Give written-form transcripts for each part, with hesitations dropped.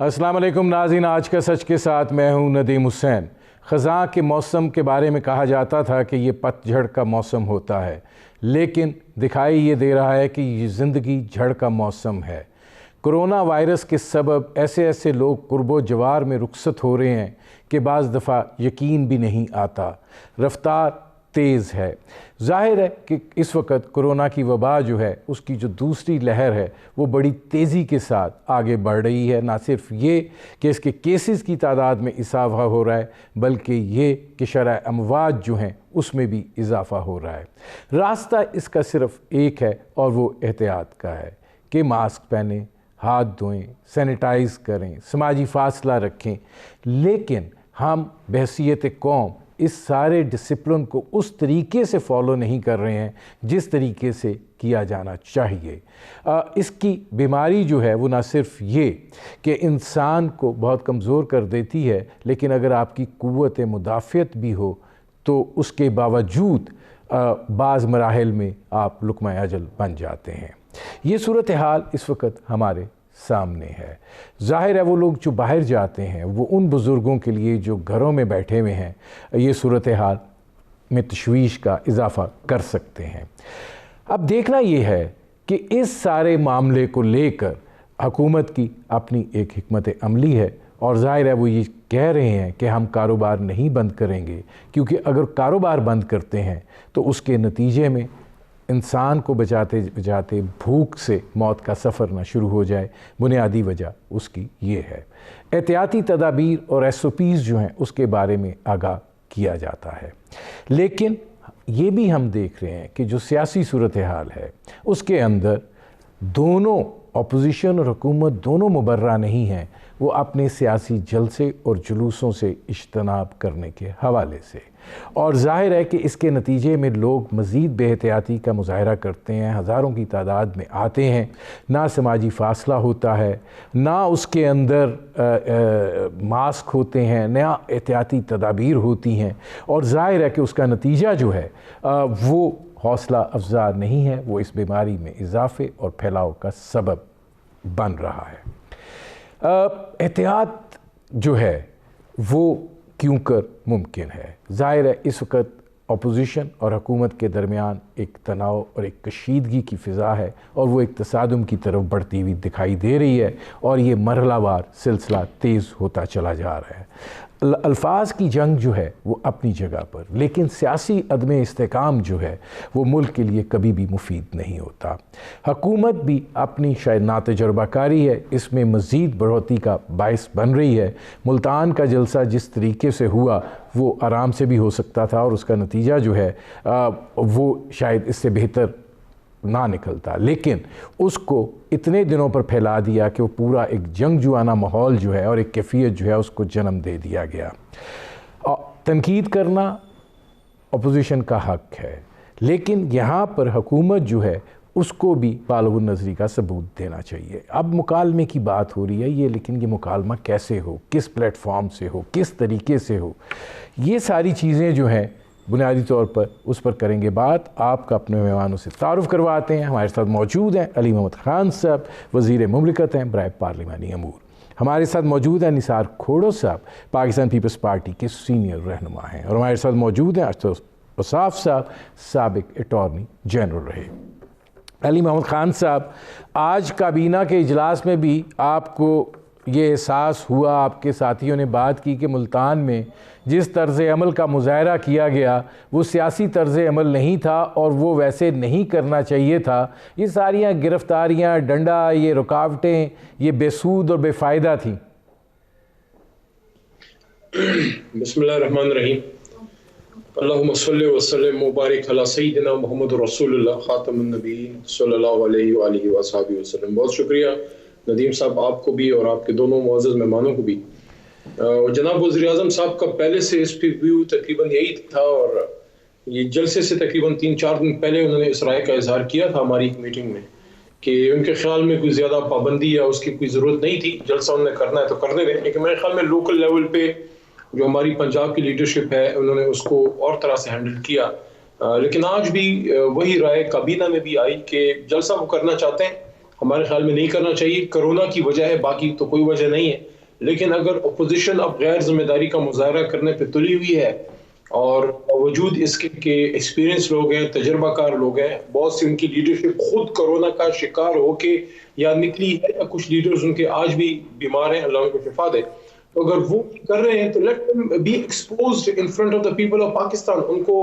السلام علیکم ناظرین، آج کا سچ کے ساتھ میں ہوں ندیم حسین۔ خزاں کے موسم کے بارے میں کہا جاتا تھا کہ یہ پت جھڑ کا موسم ہوتا ہے، لیکن دکھائی یہ دے رہا ہے کہ یہ زندگی جھڑ کا موسم ہے۔ کرونا وائرس کے سبب ایسے لوگ قرب و جوار میں رخصت ہو رہے ہیں کہ بعض دفعہ یقین بھی نہیں آتا۔ رفتار تیز ہے۔ ظاہر ہے کہ اس وقت کرونا کی وبا جو ہے اس کی جو دوسری لہر ہے وہ بڑی تیزی کے ساتھ آگے بڑھ رہی ہے۔ نہ صرف یہ کہ اس کے کیسز کی تعداد میں اضافہ ہو رہا ہے، بلکہ یہ کہ شرح اموات جو ہیں اس میں بھی اضافہ ہو رہا ہے۔ راستہ اس کا صرف ایک ہے اور وہ احتیاط کا ہے کہ ماسک پہنیں، ہاتھ دھوئیں، سینیٹائز کریں، سماجی فاصلہ رکھیں، لیکن ہم بحیثیت قوم اس سارے ڈسپلن کو اس طریقے سے فالو نہیں کر رہے ہیں جس طریقے سے کیا جانا چاہیے۔ اس کی بیماری جو ہے وہ نہ صرف یہ کہ انسان کو بہت کمزور کر دیتی ہے، لیکن اگر آپ کی قوت مدافعت بھی ہو تو اس کے باوجود بعض مراحل میں آپ لقمہ اجل بن جاتے ہیں۔ یہ صورتحال اس وقت ہمارے سامنے ہے۔ ظاہر ہے وہ لوگ جو باہر جاتے ہیں وہ ان بزرگوں کے لیے جو گھروں میں بیٹھے ہوئے ہیں یہ صورتحال میں تشویش کا اضافہ کر سکتے ہیں۔ اب دیکھنا یہ ہے کہ اس سارے معاملے کو لے کر حکومت کی اپنی ایک حکمت عملی ہے، اور ظاہر ہے وہ یہ کہہ رہے ہیں کہ ہم کاروبار نہیں بند کریں گے، کیونکہ اگر کاروبار بند کرتے ہیں تو اس کے نتیجے میں انسان کو بچاتے بچاتے بھوک سے موت کا سفر نہ شروع ہو جائے۔ بنیادی وجہ اس کی یہ ہے۔ احتیاطی تدابیر اور SOPs جو ہیں اس کے بارے میں آگاہ کیا جاتا ہے، لیکن یہ بھی ہم دیکھ رہے ہیں کہ جو سیاسی صورتحال ہے اس کے اندر دونوں اپوزیشن اور حکومت دونوں مبرہ نہیں ہیں، وہ اپنے سیاسی جلسے اور جلوسوں سے اجتناب کرنے کے حوالے سے، اور ظاہر ہے کہ اس کے نتیجے میں لوگ مزید بے احتیاطی کا مظاہرہ کرتے ہیں، ہزاروں کی تعداد میں آتے ہیں، نہ سماجی فاصلہ ہوتا ہے، نہ اس کے اندر ماسک ہوتے ہیں، نہ احتیاطی تدابیر ہوتی ہیں، اور ظاہر ہے کہ اس کا نتیجہ جو ہے وہ حوصلہ افزا نہیں ہے، وہ اس بیماری میں اضافے اور پھیلاؤ کا سبب بن رہا ہے۔ احتیاط جو ہے وہ کیوں کر ممکن ہے؟ ظاہر ہے اس وقت اپوزیشن اور حکومت کے درمیان ایک تناؤ اور ایک کشیدگی کی فضا ہے، اور وہ ایک تصادم کی طرف بڑھتی ہوئی دکھائی دے رہی ہے، اور یہ مرحلہ وار سلسلہ تیز ہوتا چلا جا رہا ہے۔ الفاظ کی جنگ جو ہے وہ اپنی جگہ پر، لیکن سیاسی عدم استحکام جو ہے وہ ملک کے لیے کبھی بھی مفید نہیں ہوتا۔ حکومت بھی اپنی شاید ناتجربہ کاری ہے، اس میں مزید بڑھوتری کا باعث بن رہی ہے۔ ملتان کا جلسہ جس طریقے سے ہوا وہ آرام سے بھی ہو سکتا تھا، اور اس کا نتیجہ جو ہے وہ شاید اس سے بہتر نہ نکلتا، لیکن اس کو اتنے دنوں پر پھیلا دیا کہ وہ پورا ایک جنگجوانہ ماحول جو ہے اور ایک کیفیت جو ہے اس کو جنم دے دیا گیا۔ تنقید کرنا اپوزیشن کا حق ہے، لیکن یہاں پر حکومت جو ہے اس کو بھی بالغ النظری کا ثبوت دینا چاہیے۔ اب مکالمے کی بات ہو رہی ہے یہ، لیکن یہ مکالمہ کیسے ہو، کس پلیٹ فارم سے ہو، کس طریقے سے ہو، یہ ساری چیزیں جو ہیں بنیادی طور پر اس پر کریں گے بات۔ آپ کا اپنے مہمانوں سے تعارف کرواتے ہیں۔ ہمارے ساتھ موجود ہیں علی محمد خان صاحب، وزیر مملکت ہیں برائے پارلیمانی امور۔ ہمارے ساتھ موجود ہیں نثار کھوڑو صاحب، پاکستان پیپلز پارٹی کے سینئر رہنما ہیں، اور ہمارے ساتھ موجود ہیں اشرف اوصاف صاحب، سابق اٹارنی جنرل رہے۔ علی محمد خان صاحب، آج کابینہ کے اجلاس میں بھی آپ کو یہ احساس ہوا، آپ کے ساتھیوں نے بات کی کہ ملتان میں جس طرز عمل کا مظاہرہ کیا گیا وہ سیاسی طرز عمل نہیں تھا اور وہ ویسے نہیں کرنا چاہیے تھا، یہ ساریاں گرفتاریاں، ڈنڈا، یہ رکاوٹیں، یہ بے سود اور بے فائدہ تھیں؟ بسم اللہ الرحمن الرحیم۔ اللہم صلی وسلم وبارک علی سیدنا محمد رسول اللہ خاتم النبیین صلی اللہ علیہ وآلہ وصحبہ وسلم۔ بہت شکریہ ندیم صاحب، آپ کو بھی اور آپ کے دونوں معزز مہمانوں کو بھی۔ جناب وزیر اعظم صاحب کا پہلے سے اس پہ ویو تقریباً یہی تھا، اور یہ جلسے سے تقریباً 3-4 دن پہلے انہوں نے اس رائے کا اظہار کیا تھا ہماری ایک میٹنگ میں کہ ان کے خیال میں کوئی زیادہ پابندی یا اس کی کوئی ضرورت نہیں تھی، جلسہ انہوں نے کرنا ہے تو کرنے دیں، لیکن میرے خیال میں لوکل لیول پہ جو ہماری پنجاب کی لیڈرشپ ہے انہوں نے اس کو اور طرح سے ہینڈل کیا۔ لیکن آج بھی وہی رائے کابینہ میں بھی آئی کہ جلسہ وہ کرنا چاہتے ہیں، ہمارے خیال میں نہیں کرنا چاہیے. کرونا کی وجہ ہے, باقی تو کوئی وجہ نہیں ہے. لیکن اگر اپوزیشن اب غیر ذمہ داری کا مظاہرہ کرنے پہ تلی ہوئی ہے اور باوجود اس کے کہ ایکسپیرینس لوگ ہیں, تجربہ کار لوگ ہیں, بہت سی ان کی لیڈرشپ خود کرونا کا شکار ہو کے یا نکلی ہے, یا کچھ لیڈرز ان کے آج بھی بیمار ہیں, اللہ ان کو شفا دے, تو اگر وہ کر رہے ہیں تو let them be exposed in front of the people of Pakistan. ان کو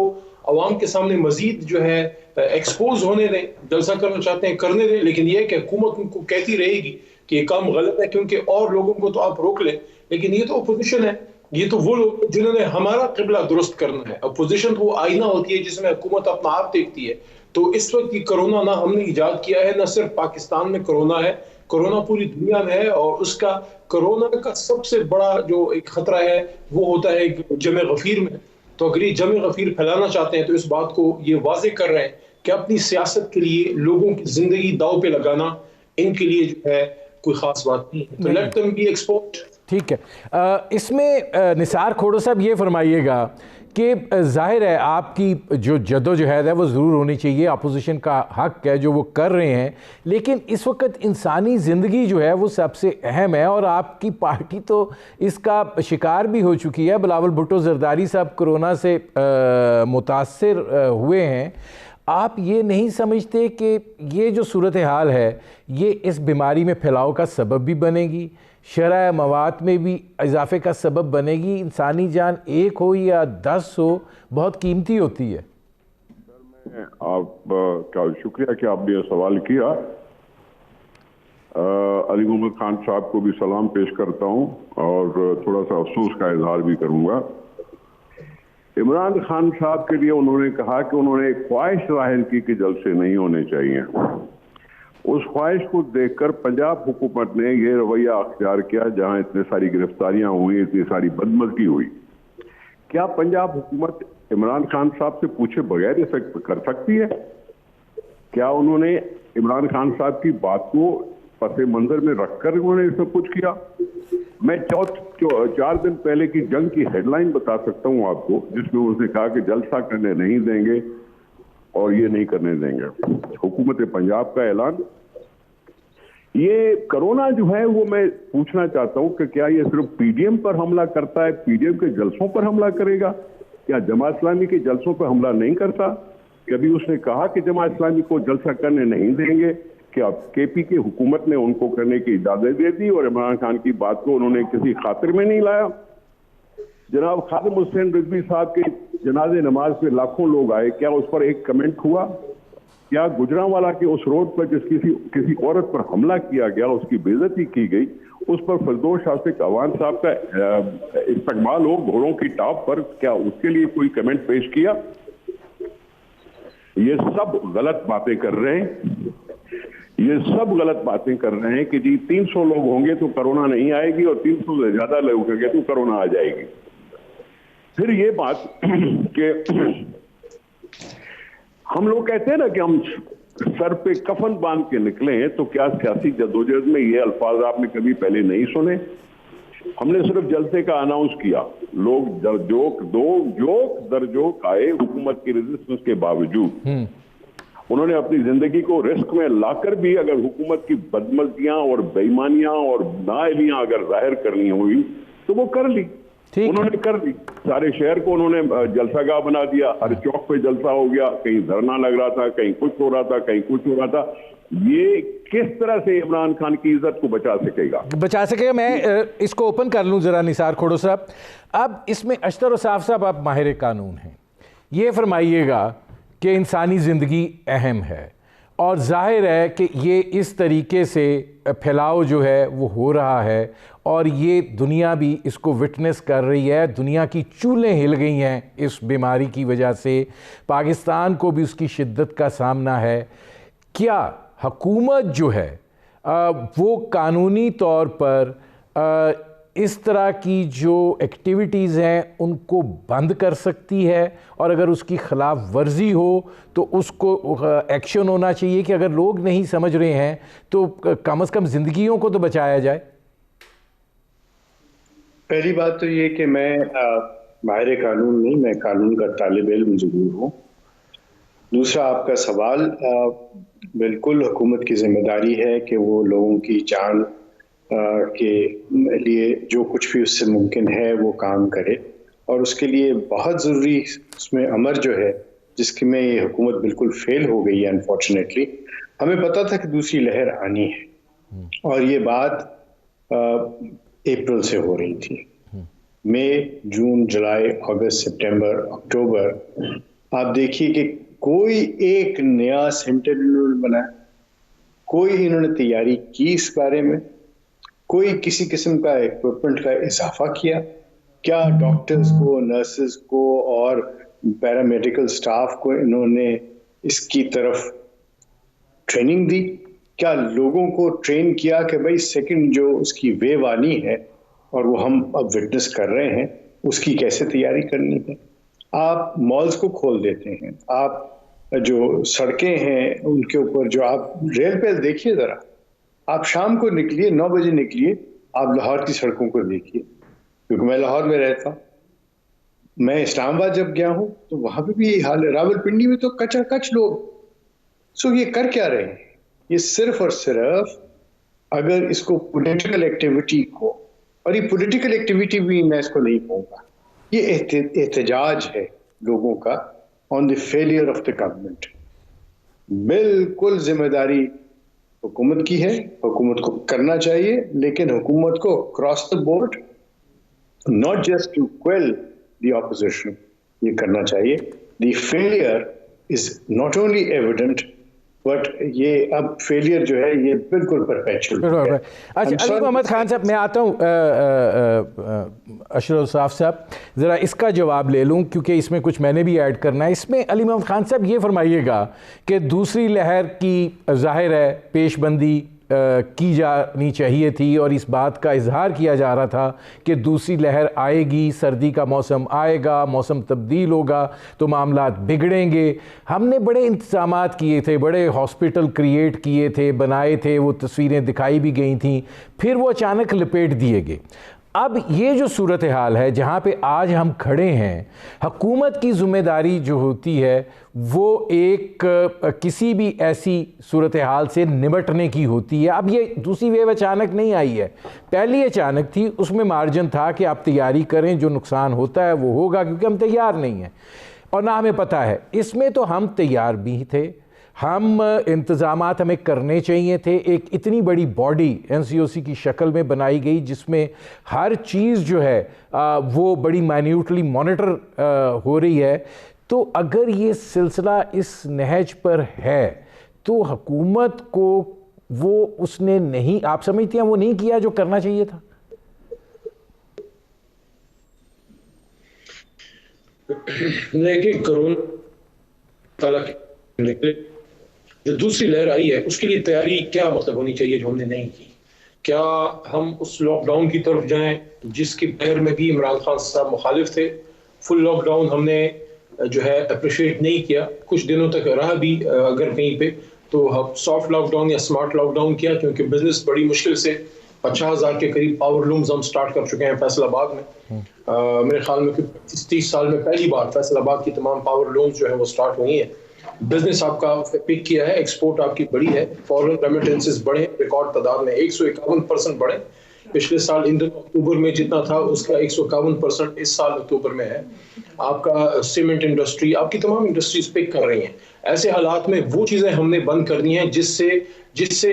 عوام کے سامنے مزید جو ہے ایکسپوز ہونے دیں. جلسہ کرنا چاہتے ہیں کرنے دیں, لیکن یہ کہ حکومت ان کو کہتی رہے گی کہ یہ کام غلط ہے کیونکہ اور لوگوں کو تو آپ روک لیں, لیکن یہ تو اپوزیشن ہے, یہ تو وہ لوگ جنہوں نے ہمارا قبلہ درست کرنا ہے. اپوزیشن تو وہ آئینہ ہوتی ہے جس میں حکومت اپنا آپ دیکھتی ہے. تو اس وقت یہ کرونا نہ ہم نے ایجاد کیا ہے, نہ صرف پاکستان میں کرونا ہے, کرونا پوری دنیا میں ہے. اور اس کا کرونا کا سب سے بڑا جو ایک خطرہ ہے وہ ہوتا ہے جمع غفیر میں. تو اگر یہ جمع غفیر پھیلانا چاہتے ہیں تو اس بات کو یہ واضح کر رہے ہیں کہ اپنی سیاست کے لیے لوگوں کی زندگی داؤ پہ لگانا ان کے لیے جو ہے کوئی خاص بات نہیں ہے. تو لیٹ دیم بی ایکسپورٹ. ٹھیک ہے. اس میں نثار کھوڑو صاحب یہ فرمائیے گا کہ ظاہر ہے آپ کی جو جدوجہد ہے وہ ضرور ہونی چاہیے, اپوزیشن کا حق ہے جو وہ کر رہے ہیں, لیکن اس وقت انسانی زندگی جو ہے وہ سب سے اہم ہے, اور آپ کی پارٹی تو اس کا شکار بھی ہو چکی ہے. بلاول بھٹو زرداری صاحب کرونا سے متاثر ہوئے ہیں. آپ یہ نہیں سمجھتے کہ یہ جو صورتحال ہے یہ اس بیماری میں پھیلاؤ کا سبب بھی بنے گی, شرح مواد میں بھی اضافے کا سبب بنے گی؟ انسانی جان ایک ہو یا 10 ہو بہت قیمتی ہوتی ہے. سر میں آپ کا شکریہ کہ آپ نے یہ سوال کیا. علی محمد خان صاحب کو بھی سلام پیش کرتا ہوں اور تھوڑا سا افسوس کا اظہار بھی کروں گا. عمران خان صاحب کے لیے انہوں نے کہا کہ انہوں نے ایک خواہش ظاہر کی کہ جلسے نہیں ہونے چاہیے. اس خواہش کو دیکھ کر پنجاب حکومت نے یہ رویہ اختیار کیا جہاں اتنے ساری گرفتاریاں ہوئی, اتنی ساری بدمزگی ہوئی. کیا پنجاب حکومت عمران خان صاحب سے پوچھے بغیر اسے کر سکتی ہے؟ کیا انہوں نے عمران خان صاحب کی بات کو پس منظر میں رکھ کر انہوں نے سب کچھ کیا؟ میں 4 دن پہلے کی جنگ کی ہیڈ لائن بتا سکتا ہوں آپ کو, جس میں اس نے کہا کہ جلسہ کرنے نہیں دیں گے اور یہ نہیں کرنے دیں گے. حکومت پنجاب کا اعلان. یہ کرونا جو ہے وہ میں پوچھنا چاہتا ہوں کہ کیا یہ صرف پی ڈی ایم پر حملہ کرتا ہے, پی ڈی ایم کے جلسوں پر حملہ کرے گا؟ کیا جماعت اسلامی کے جلسوں پر حملہ نہیں کرتا؟ کبھی اس نے کہا کہ جماعت اسلامی کو جلسہ کرنے نہیں دیں گے؟ کیا کے پی کی حکومت نے ان کو کرنے کی اجازت دے دی اور عمران خان کی بات کو انہوں نے کسی خاطر میں نہیں لایا؟ جناب خادم حسین رضوی صاحب کے جنازے نماز پہ لاکھوں لوگ آئے, کیا اس پر ایک کمنٹ ہوا؟ کیا گجرانوالا کے اس روڈ پر جس کسی عورت پر حملہ کیا گیا, اس کی بے عزتی کی گئی, اس پر فردوس شاشق عوان صاحب کا استقبال ہو گھوڑوں کی ٹاپ پر, کیا اس کے لیے کوئی کمنٹ پیش کیا؟ یہ سب غلط باتیں کر رہے ہیں. یہ سب غلط باتیں کر رہے ہیں کہ جی 300 لوگ ہوں گے تو کرونا نہیں آئے گی اور 300 سے زیادہ لوگ ہوں گے تو کرونا آ جائے گی. پھر یہ بات کہ ہم لوگ کہتے ہیں نا کہ ہم سر پہ کفن باندھ کے نکلے ہیں, تو کیا سیاسی جدوجہد میں یہ الفاظ آپ نے کبھی پہلے نہیں سنے؟ ہم نے صرف جلسے کا اناؤنس کیا, لوگ جوک در جوک آئے حکومت کی ریزسٹنس کے باوجود. انہوں نے اپنی زندگی کو رسک میں لا کر بھی اگر حکومت کی بدمزگیاں اور بےایمانیاں اور نااہلیاں اگر ظاہر کرنی ہوئی تو وہ کر لی. انہوں نے کر لی. سارے شہر کو انہوں نے جلسہ گاہ بنا دیا, ہر چوک پہ جلسہ ہو گیا, کہیں دھرنا لگ رہا تھا, کہیں کچھ ہو رہا تھا, کہیں کچھ ہو رہا تھا. یہ کس طرح سے عمران خان کی عزت کو بچا سکے گا؟ میں اس کو اوپن کر لوں ذرا نثار کھوڑو صاحب. اب اس میں اشتر وصاف صاحب آپ ماہر قانون ہیں, یہ فرمائیے گا کہ انسانی زندگی اہم ہے اور ظاہر ہے کہ یہ اس طریقے سے پھیلاؤ جو ہے وہ ہو رہا ہے اور یہ دنیا بھی اس کو وٹنس کر رہی ہے. دنیا کی چولیں ہل گئی ہیں اس بیماری کی وجہ سے, پاکستان کو بھی اس کی شدت کا سامنا ہے. کیا حکومت جو ہے وہ قانونی طور پر اس طرح کی جو ایکٹیویٹیز ہیں ان کو بند کر سکتی ہے, اور اگر اس کی خلاف ورزی ہو تو اس کو ایکشن ہونا چاہیے کہ اگر لوگ نہیں سمجھ رہے ہیں تو کم از کم زندگیوں کو تو بچایا جائے؟ پہلی بات تو یہ کہ میں ماہر قانون نہیں, میں قانون کا طالب علم ضرور ہوں. دوسرا آپ کا سوال، بالکل حکومت کی ذمہ داری ہے کہ وہ لوگوں کی جان کے لیے جو کچھ بھی اس سے ممکن ہے وہ کام کرے، اور اس کے لیے بہت ضروری اس میں امر جو ہے جس کی میں یہ حکومت بالکل فیل ہو گئی ہے انفارچونیٹلی. ہمیں پتا تھا کہ دوسری لہر آنی ہے اور یہ بات اپریل سے ہو رہی تھی. مئی، جون، جولائی، اگست، سپٹمبر، اکتوبر، آپ دیکھیے کہ کوئی ایک نیا سینٹر انہوں نے بنایا، کوئی انہوں نے تیاری کی اس بارے میں، کوئی کسی قسم کا ایکوپمنٹ کا اضافہ کیا. کیا ڈاکٹرز کو، نرسز کو اور پیرامیڈیکل سٹاف کو انہوں نے اس کی طرف ٹریننگ دی؟ کیا لوگوں کو ٹرین کیا کہ بھائی سیکنڈ جو اس کی ویو آنی ہے اور وہ ہم اب وٹنس کر رہے ہیں اس کی کیسے تیاری کرنی ہے؟ آپ مالز کو کھول دیتے ہیں، آپ جو سڑکیں ہیں ان کے اوپر جو آپ ریل پہ دیکھیے ذرا، آپ شام کو نکلیے 9 بجے نکلیے، آپ لاہور کی سڑکوں کو دیکھیے، کیونکہ میں لاہور میں رہتا ہوں. میں اسلام آباد جب گیا ہوں تو وہاں پہ بھی یہی حال ہے. راول پنڈی میں تو کچا کچ لوگ. سو یہ کر کیا رہے ہیں؟ یہ صرف اور صرف اگر اس کو پولیٹیکل ایکٹیویٹی کو، اور یہ پولیٹیکل ایکٹیویٹی بھی میں اس کو نہیں کہوں گا، یہ احتجاج ہے لوگوں کا آن دی فیلئر آف دا گورنمنٹ. بالکل ذمہ داری حکومت کی ہے، حکومت کو کرنا چاہیے، لیکن حکومت کو across the board, not just to quell the opposition، یہ کرنا چاہیے. The failure is not only evident but یہ اب فیلئر جو ہے یہ بالکل پرپیچول ہے. اچھا علی محمد خان صاحب، میں آتا ہوں اشرف صاف صاحب، ذرا اس کا جواب لے لوں کیونکہ اس میں کچھ میں نے بھی ایڈ کرنا ہے. اس میں علی محمد خان صاحب یہ فرمائیے گا کہ دوسری لہر کی ظاہر ہے پیش بندی کی جانی چاہیے تھی اور اس بات کا اظہار کیا جا رہا تھا کہ دوسری لہر آئے گی، سردی کا موسم آئے گا، موسم تبدیل ہوگا تو معاملات بگڑیں گے. ہم نے بڑے انتظامات کیے تھے، بڑے ہاسپٹل کریٹ کیے تھے، بنائے تھے، وہ تصویریں دکھائی بھی گئی تھیں، پھر وہ اچانک لپیٹ دیے گئے. اب یہ جو صورتحال ہے جہاں پہ آج ہم کھڑے ہیں، حکومت کی ذمہ داری جو ہوتی ہے وہ ایک کسی بھی ایسی صورتحال سے نمٹنے کی ہوتی ہے. اب یہ دوسری ویو اچانک نہیں آئی ہے، پہلی اچانک تھی، اس میں مارجن تھا کہ آپ تیاری کریں، جو نقصان ہوتا ہے وہ ہوگا کیونکہ ہم تیار نہیں ہیں اور نہ ہمیں پتہ ہے. اس میں تو ہم تیار بھی تھے، ہم انتظامات ہمیں کرنے چاہیے تھے. ایک اتنی بڑی باڈی NCOC کی شکل میں بنائی گئی جس میں ہر چیز جو ہے وہ بڑی مائنیوٹلی مانیٹر ہو رہی ہے. تو اگر یہ سلسلہ اس نہج پر ہے تو حکومت کو وہ اس نے نہیں، آپ سمجھتے ہیں وہ نہیں کیا جو کرنا چاہیے تھا؟ دیکھیں کرونا جو دوسری لہر آئی ہے اس کے لیے تیاری کیا مطلب ہونی چاہیے جو ہم نے نہیں کی؟ کیا ہم اس لاک ڈاؤن کی طرف جائیں جس کی بغیر میں بھی عمران خان صاحب مخالف تھے؟ فل لاک ڈاؤن ہم نے جو ہے اپریشیٹ نہیں کیا، کچھ دنوں تک رہا بھی اگر کہیں پہ، تو ہم سافٹ لاک ڈاؤن یا سمارٹ لاک ڈاؤن کیا کیونکہ بزنس بڑی مشکل سے 50,000 کے قریب پاور لومز ہم سٹارٹ کر چکے ہیں فیصل آباد میں. میرے خیال میں 30 سال میں پہلی بار فیصل آباد کی تمام پاور لومز جو ہیں وہ سٹارٹ ہوئی ہیں. بزنس آپ کا پک کیا ہے، ایکسپورٹ آپ کی بڑی ہے، فورن ریمیٹنسز بڑھے ریکارڈ تعداد میں 151% بڑھے. پچھلے سال اکتوبر میں جتنا تھا اس کا 151% اس سال اکتوبر میں ہے. آپ کا سیمنٹ انڈسٹری، آپ کی تمام انڈسٹریز پک کر رہی ہیں. ایسے حالات میں وہ چیزیں ہم نے بند کرنی ہیں جس سے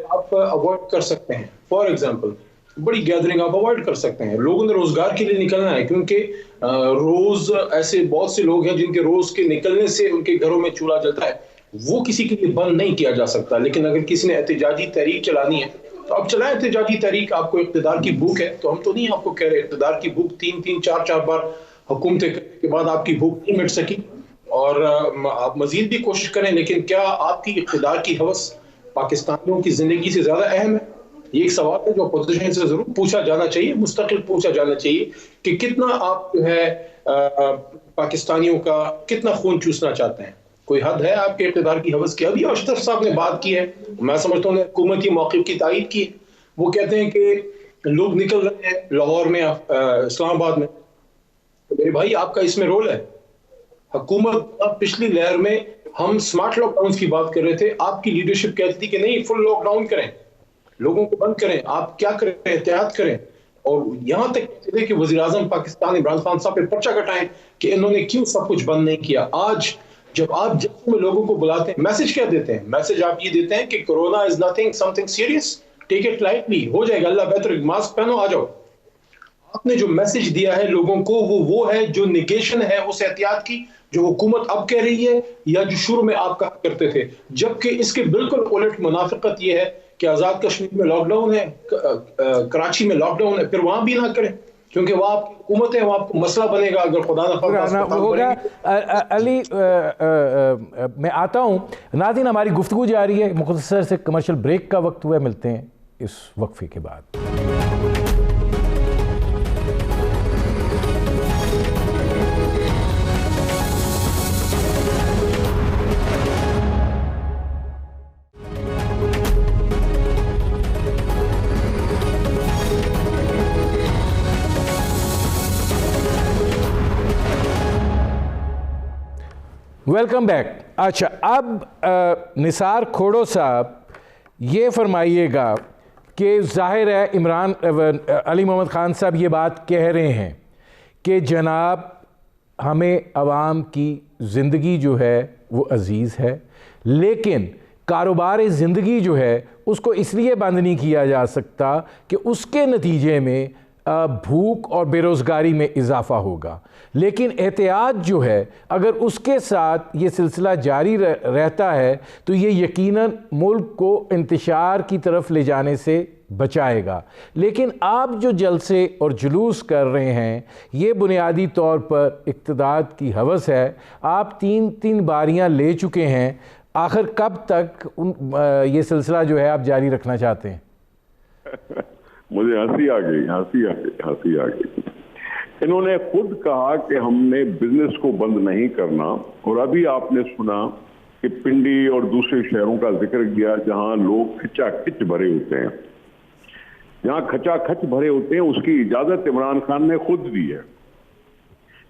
آپ اوائڈ کر سکتے ہیں. فار ایگزامپل بڑی گیدرنگ آپ اوائڈ کر سکتے ہیں. لوگوں نے روزگار کے لیے نکلنا ہے کیونکہ روز ایسے بہت سے لوگ ہیں جن کے روز کے نکلنے سے ان کے گھروں میں چولہا جلتا ہے، وہ کسی کے لیے بند نہیں کیا جا سکتا. لیکن اگر کسی نے احتجاجی تحریک چلانی ہے تو آپ چلائیں احتجاجی تحریک. آپ کو اقتدار کی بھوک ہے تو ہم تو نہیں آپ کو کہہ رہے اقتدار کی بھوک 3-4 بار حکومتیں کرنے کے بعد آپ کی بھوک نہیں مٹ سکی اور آپ مزید بھی کوشش کریں، لیکن کیا آپ کی اقتدار کی ہوس پاکستانیوں کی زندگی سے زیادہ اہم ہے؟ یہ ایک سوال ہے جو اپوزیشن سے ضرور پوچھا جانا چاہیے، مستقل پوچھا جانا چاہیے کہ کتنا آپ جو ہے پاکستانیوں کا کتنا خون چوسنا چاہتے ہیں. کوئی حد ہے آپ کے اقتدار کی ہوس کی؟ ابھی اشرف صاحب نے بات کی ہے، میں سمجھتا ہوں نے حکومتی موقف کی تائید کی. وہ کہتے ہیں کہ لوگ نکل رہے ہیں لاہور میں، اسلام آباد میں. میرے بھائی آپ کا اس میں رول ہے. حکومت پچھلی لہر میں ہم سمارٹ لاک ڈاؤن کی بات کر رہے تھے, آپ کی لیڈرشپ کہتی تھی کہ نہیں فل لاک ڈاؤن کریں, لوگوں کو بند کریں, آپ کیا کریں, احتیاط کریں, اور یہاں تک کہتے تھے کہ وزیر اعظم پاکستان عمران خان صاحب پہ پرچہ کٹائیں کہ انہوں نے کیوں سب کچھ بند نہیں کیا. آج جب آپ جلسوں میں لوگوں کو بلاتے ہیں, میسج کیا دیتے ہیں؟ میسج آپ یہ دیتے ہیں کہ corona is nothing, something serious, take it lightly, ہو جائے گا, اللہ بہتر, ماسک پہنو, آ جاؤ. آپ نے جو میسج دیا ہے لوگوں کو وہ ہے جو نیگیشن ہے اس احتیاط کی جو حکومت اب کہہ رہی ہے یا جو شروع میں آپ کہا کرتے تھے, جبکہ اس کے بالکل الٹ منافقت یہ ہے کہ آزاد کشمیر میں لاک ڈاؤن ہے, کراچی میں لاک ڈاؤن ہے, پھر وہاں بھی نہ کریں کیونکہ وہ آپ کی حکومت ہے, وہ آپ کو مسئلہ بنے گا اگر خدا نخواستہ ہوگا. علی میں آتا ہوں. ناظرین ہماری گفتگو جاری ہے, مختصر سے کمرشل بریک کا وقت ہوا ہے, ملتے ہیں اس وقفے کے بعد. Welcome back. اچھا, اب نثار کھوڑو صاحب یہ فرمائیے گا کہ ظاہر ہے عمران علی محمد خان صاحب یہ بات کہہ رہے ہیں کہ جناب ہمیں عوام کی زندگی جو ہے وہ عزیز ہے, لیکن کاروبار زندگی جو ہے اس کو اس لیے بند نہیں کیا جا سکتا کہ اس کے نتیجے میں بھوک اور بے روزگاری میں اضافہ ہوگا, لیکن احتیاط جو ہے اگر اس کے ساتھ یہ سلسلہ جاری رہتا ہے تو یہ یقیناً ملک کو انتشار کی طرف لے جانے سے بچائے گا. لیکن آپ جو جلسے اور جلوس کر رہے ہیں یہ بنیادی طور پر اقتدار کی ہوس ہے. آپ تین باریاں لے چکے ہیں, آخر کب تک یہ سلسلہ جو ہے آپ جاری رکھنا چاہتے ہیں؟ مجھے ہنسی آ گئی. انہوں نے خود کہا کہ ہم نے بزنس کو بند نہیں کرنا, اور ابھی آپ نے سنا کہ پنڈی اور دوسرے شہروں کا ذکر کیا جہاں لوگ کھچا کھچ بھرے ہوتے ہیں. جہاں کھچا کھچ بھرے ہوتے ہیں اس کی اجازت عمران خان نے خود دی ہے.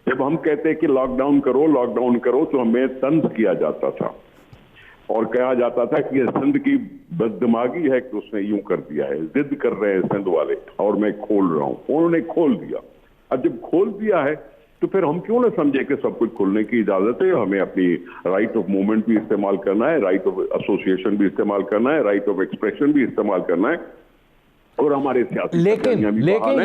جب ہم کہتے کہ لاک ڈاؤن کرو تو ہمیں طنز کیا جاتا تھا اور کہا جاتا تھا کہ یہ سندھ کی بددماغی ہے کہ اس نے یوں کر دیا ہے, ضد کر رہے ہیں سندھ والے اور میں کھول رہا ہوں. انہوں نے کھول دیا. اب جب کھول دیا ہے تو پھر ہم کیوں نہ سمجھے کہ سب کچھ کھولنے کی اجازت ہے. ہمیں اپنی رائٹ آف موومنٹ بھی استعمال کرنا ہے, رائٹ آف ایسوسیشن بھی استعمال کرنا ہے, رائٹ آف ایکسپریشن بھی استعمال کرنا ہے, اور ہمارے سیاسی لیکن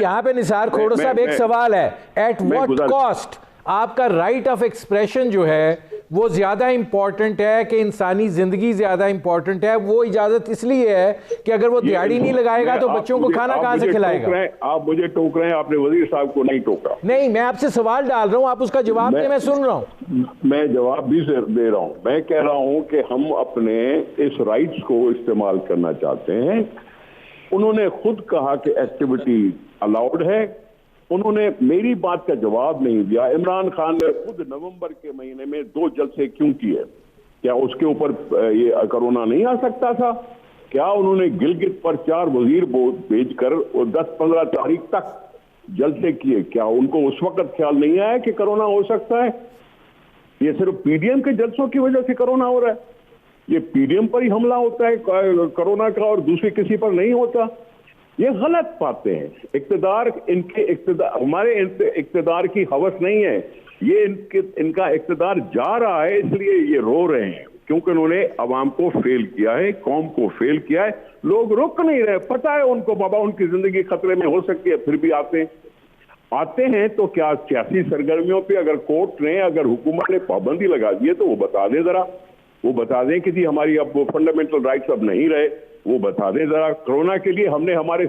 یہاں پہ نثار کھوڑو صاحب ایک سوال ہے, ایٹ واٹ کاسٹ آپ کا رائٹ آف ایکسپریشن جو ہے وہ زیادہ امپورٹنٹ ہے کہ انسانی زندگی زیادہ امپورٹنٹ ہے؟ وہ اجازت اس لیے ہے کہ اگر وہ دیہڑی نہیں لگائے گا تو بچوں کو کھانا کہاں سے کھلائے گا؟ آپ مجھے ٹوک رہے ہیں, آپ نے وزیر صاحب کو نہیں ٹوکا. نہیں, میں آپ سے سوال ڈال رہا ہوں, آپ اس کا جواب دیں, میں سن رہا ہوں. میں جواب بھی دے رہا ہوں. میں کہہ رہا ہوں کہ ہم اپنے اس رائٹس کو استعمال کرنا چاہتے ہیں. انہوں نے خود کہا کہ ایکٹیویٹی الاؤڈ ہے. انہوں نے میری بات کا جواب نہیں دیا. عمران خان نے خود نومبر کے مہینے میں 2 جلسے کیوں کیے؟ کیا اس کے اوپر یہ کرونا نہیں آ سکتا تھا؟ کیا انہوں نے گلگت پر 4 وزیر بھیج کر 10-15 تاریخ تک جلسے کیے؟ کیا ان کو اس وقت خیال نہیں آیا کہ کرونا ہو سکتا ہے؟ یہ صرف پی ڈی ایم کے جلسوں کی وجہ سے کرونا ہو رہا ہے. یہ پی ڈی ایم پر ہی حملہ ہوتا ہے کرونا کا اور دوسرے کسی پر نہیں ہوتا. یہ غلط باتیں ہیں. اقتدار ہمارے اقتدار کی ہوس نہیں ہے. یہ ان کا اقتدار جا رہا ہے, اس لیے یہ رو رہے ہیں کیونکہ انہوں نے عوام کو فیل کیا ہے, قوم کو فیل کیا ہے. لوگ رک نہیں رہے, پتہ ہے ان کو بابا ان کی زندگی خطرے میں ہو سکتی ہے, پھر بھی آتے ہیں. تو کیا سیاسی سرگرمیوں پہ اگر کورٹ نے, اگر حکومت نے پابندی لگا دی ہے تو وہ بتا دیں ذرا, وہ بتا دیں کہ جی ہماری اب وہ فنڈامنٹل رائٹس اب نہیں رہے, وہ بتا دیں ذرا. کرونا کے لیے ہم نے ہمارے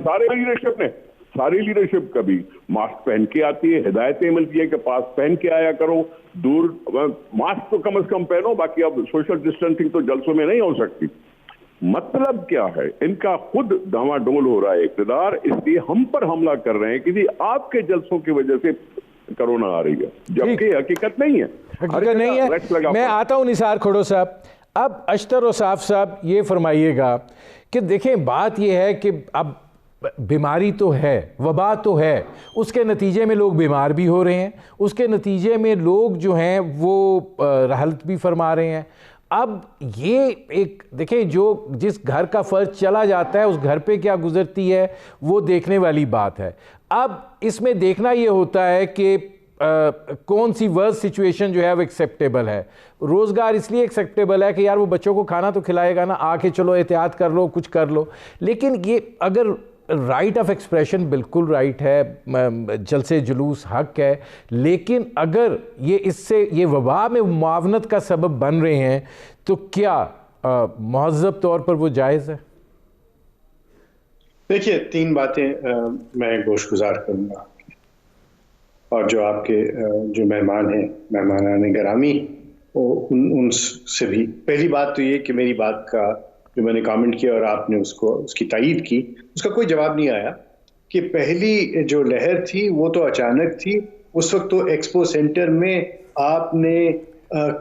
ساری لیڈرشپ کبھی ماسک پہن کے آتی ہے, ہدایتیں ملتی ہے کہ پاس پہن کے آیا کرو, دور ماسک تو کم از کم پہنو, باقی اب سوشل ڈسٹینسنگ تو جلسوں میں نہیں ہو سکتی. مطلب کیا ہے؟ ان کا خود ڈاواں ڈول ہو رہا ہے اقتدار, اس لیے ہم پر حملہ کر رہے ہیں کہ جی آپ کے جلسوں کی وجہ سے کرونا آ رہی ہے, جبکہ حقیقت نہیں ہے. حقیقت نہیں ہے. میں آتا ہوں نثار کھوڑو صاحب. اب اشتر اوصاف صاحب یہ فرمائیے گا کہ دیکھیں بات یہ ہے کہ اب بیماری تو ہے, وبا تو ہے, اس کے نتیجے میں لوگ بیمار بھی ہو رہے ہیں, اس کے نتیجے میں لوگ جو ہیں وہ رحلت بھی فرما رہے ہیں. اب یہ ایک دیکھیں جو جس گھر کا فرد چلا جاتا ہے اس گھر پہ کیا گزرتی ہے وہ دیکھنے والی بات ہے. اب اس میں دیکھنا یہ ہوتا ہے کہ کون سی ورس سچویشن جو ہے وہ ایکسیپٹیبل ہے. روزگار اس لیے ایکسیپٹیبل ہے کہ یار وہ بچوں کو کھانا تو کھلائے گا نا, آ کے چلو احتیاط کر لو, کچھ کر لو. لیکن یہ اگر رائٹ آف ایکسپریشن بالکل رائٹ ہے, جلسے جلوس حق ہے, لیکن اگر یہ اس سے یہ وبا میں معاونت کا سبب بن رہے ہیں تو کیا مہذب طور پر وہ جائز ہے؟ دیکھیے 3 باتیں میں گوش گزار کروں گا, اور جو آپ کے جو مہمان ہیں, مہمانان گرامی, ان سے بھی. پہلی بات تو یہ کہ میری بات کا جو میں نے کامنٹ کیا اور آپ نے اس کی تائید کی, اس کا کوئی جواب نہیں آیا کہ پہلی جو لہر تھی وہ تو اچانک تھی. اس وقت تو ایکسپو سینٹر میں آپ نے